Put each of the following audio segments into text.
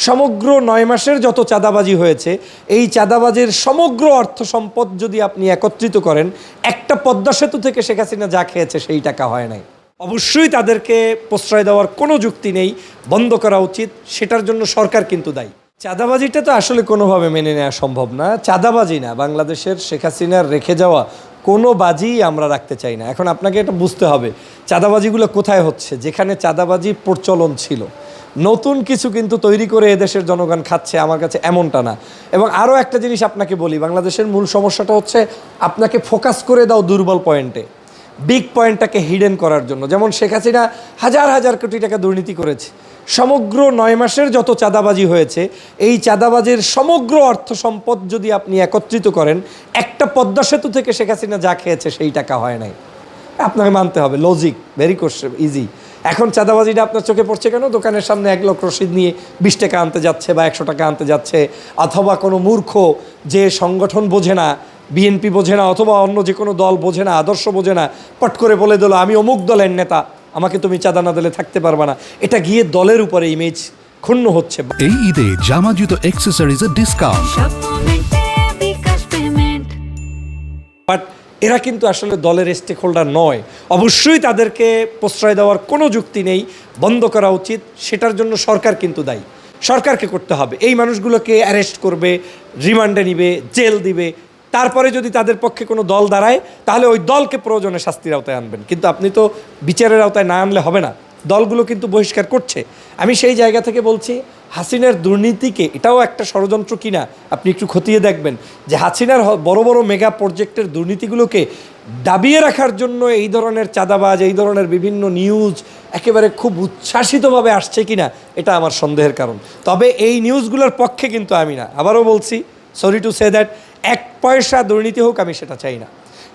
সমগ্র 9 মাসের যত চাঁদাবাজি হয়েছে এই চাঁদাবাজির সমগ্র অর্থ সম্পদ যদি আপনি একত্রিত করেন, একটা পদ্মা সেতু থেকে শেখ হাসিনা যা খেয়েছে সেই টাকা হয় নাই। অবশ্যই তাদেরকে প্রশ্রয় দেওয়ার কোনো যুক্তি নেই, বন্ধ করা উচিত। সেটার জন্য সরকার কিন্তু দায়ী। চাঁদাবাজিটা তো আসলে কোনোভাবে মেনে নেওয়া সম্ভব না। চাঁদাবাজি না, বাংলাদেশের শেখ হাসিনার রেখে যাওয়া কোনো বাজি আমরা রাখতে চাই না। এখন আপনাকে এটা বুঝতে হবে চাঁদাবাজিগুলো কোথায় হচ্ছে। যেখানে চাঁদাবাজি প্রচলন ছিল, নতুন কিছু কিন্তু তৈরি করে এদেশের জনগণ খাচ্ছে, আমার কাছে এমনটা না। এবং আরও একটা জিনিস আপনাকে বলি, বাংলাদেশের মূল সমস্যাটা হচ্ছে আপনাকে ফোকাস করে দাও দুর্বল পয়েন্টে, বিগ পয়েন্টটাকে হিডেন করার জন্য। যেমন শেখ হাসিনা হাজার হাজার কোটি টাকা দুর্নীতি করেছে। সমগ্র 9 মাসের যত চাঁদাবাজি হয়েছে এই চাঁদাবাজির সমগ্র অর্থ সম্পদ যদি আপনি একত্রিত করেন, একটা পদ্মা সেতু থেকে শেখ হাসিনা যা খেয়েছে সেই টাকা হয় নাই। আপনাকে মানতে হবে, লজিক ভেরি কোশ্চেন ইজি। এখন চাঁদাবাজিটা আপনার চোখে পড়ছে কেন? দোকানের সামনে 1 লক্ষ রসিদ নিয়ে 20 টাকা আনতে যাচ্ছে বা 100 টাকা আনতে যাচ্ছে, অথবা কোনো মূর্খ যে সংগঠন বোঝে না, বিএনপি বোঝে না, অথবা অন্য যে কোনো দল বোঝে না, আদর্শ বোঝে না, পট করে বলে দিল আমি অমুক দলের নেতা, আমাকে তুমি চাঁদা না দিলে থাকতে পারবে না। এটা গিয়ে দলের উপরে ইমেজ ক্ষুণ্ণ হচ্ছে। এই ঈদে জামা জুতো অ্যাক্সেসরিজের ডিসকাউন্ট। বাট এরা কিন্তু আসলে দলের স্টেক হোল্ডার নয়। অবশ্যই তাদেরকে প্রশ্রয় দেওয়ার কোনো যুক্তি নেই, বন্ধ করা উচিত। সেটার জন্য সরকার কিন্তু দায়ী। সরকারকে করতে হবে। এই মানুষগুলোকে অ্যারেস্ট করবে, রিমান্ডে নিবে, জেল দিবে। তারপরে যদি তাদের পক্ষে কোনো দল দাঁড়ায় তাহলে ওই দলকে প্রয়োজনে শাস্তির আওতায় আনবেন। কিন্তু আপনি তো বিচারের আওতায় না আনলে হবে না। দলগুলো কিন্তু বহিষ্কার করছে। আমি সেই জায়গা থেকে বলছি, হাসিনার দুর্নীতিকে এটাও একটা ষড়যন্ত্র কিনা আপনি একটু খতিয়ে দেখবেন, যে হাসিনার বড় বড় মেগা প্রজেক্টের দুর্নীতিগুলোকে দাবিয়ে রাখার জন্য এই ধরনের চাঁদাবাজ, এই ধরনের বিভিন্ন নিউজ একেবারে খুব উচ্ছ্বাসিতভাবে আসছে কিনা, এটা আমার সন্দেহের কারণ। তবে এই নিউজগুলোর পক্ষে কিন্তু আমি না। আবারও বলছি, সরি টু সে দ্যাট, 1 পয়সা দুর্নীতি হোক আমি সেটা চাই না।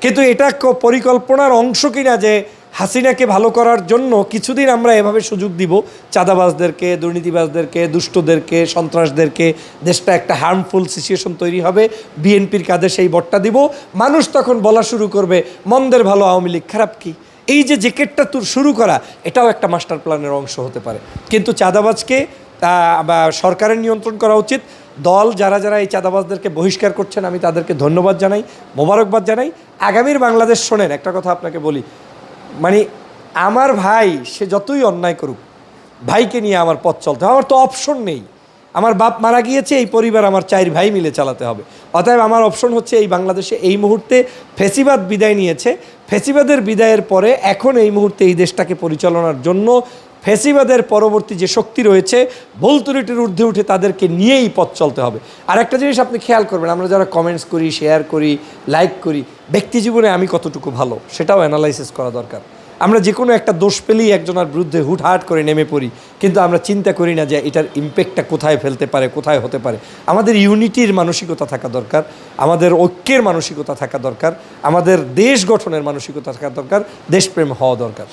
কিন্তু এটা পরিকল্পনার অংশ কিনা যে হাসিনাকে ভালো করার জন্য কিছুদিন আমরা এভাবে সুযোগ দিব চাঁদাবাজদেরকে, দুর্নীতিবাজদেরকে, দুষ্টদেরকে, সন্ত্রাসদেরকে, দেশটা একটা হার্মফুল সিচুয়েশন তৈরি হবে, বিএনপির কাঁধে সেই বটটা দিব। মানুষ তখন বলা শুরু করবে মন্দের ভালো আওয়ামী লীগ, খারাপ কি? এই যে জ্যাকেটটা শুরু করা, এটাও একটা মাস্টার প্ল্যানের অংশ হতে পারে। কিন্তু চাঁদাবাজকে সরকারের নিয়ন্ত্রণ করা উচিত। দল যারা যারা এই চাঁদাবাজদেরকে বহিষ্কার করছেন আমি তাদেরকে ধন্যবাদ জানাই, মোবারকবাদ জানাই। আগামীর বাংলাদেশ শোনেন, একটা কথা আপনাকে বলি, মানে আমার ভাই সে যতই অন্যায় করুক, ভাইকে নিয়ে আমার পথ চলতে হবে। আমার তো অপশন নেই। আমার বাপ মারা গিয়েছে, এই পরিবার আমার 4 ভাই মিলে চালাতে হবে। অতএব আমার অপশন হচ্ছে এই বাংলাদেশে এই মুহূর্তে ফ্যাসিবাদ বিদায় নিয়েছে। ফ্যাসিবাদের বিদায়ের পরে এখন এই মুহূর্তে এই দেশটাকে পরিচালনার জন্য ফ্যাসিবাদের পরবর্তী যে শক্তি রয়েছে, ভুল ত্রুটির ঊর্ধ্বে উঠে তাদেরকে নিয়েই পথ চলতে হবে। আর একটা জিনিস আপনি খেয়াল করবেন, আমরা যারা কমেন্টস করি, শেয়ার করি, লাইক করি, ব্যক্তি জীবনে আমি কতটুকু ভালো সেটাও অ্যানালাইসিস করা দরকার। আমরা যে কোনো একটা দোষ পেলেই একজনের বিরুদ্ধে হুটহাট করে নেমে পড়ি, কিন্তু আমরা চিন্তা করি না যে এটার ইম্প্যাক্টটা কোথায় ফেলতে পারে, কোথায় হতে পারে। আমাদের ইউনিটির মানসিকতা থাকা দরকার, আমাদের ঐক্যের মানসিকতা থাকা দরকার, আমাদের দেশ গঠনের মানসিকতা থাকা দরকার, দেশপ্রেম হওয়া দরকার।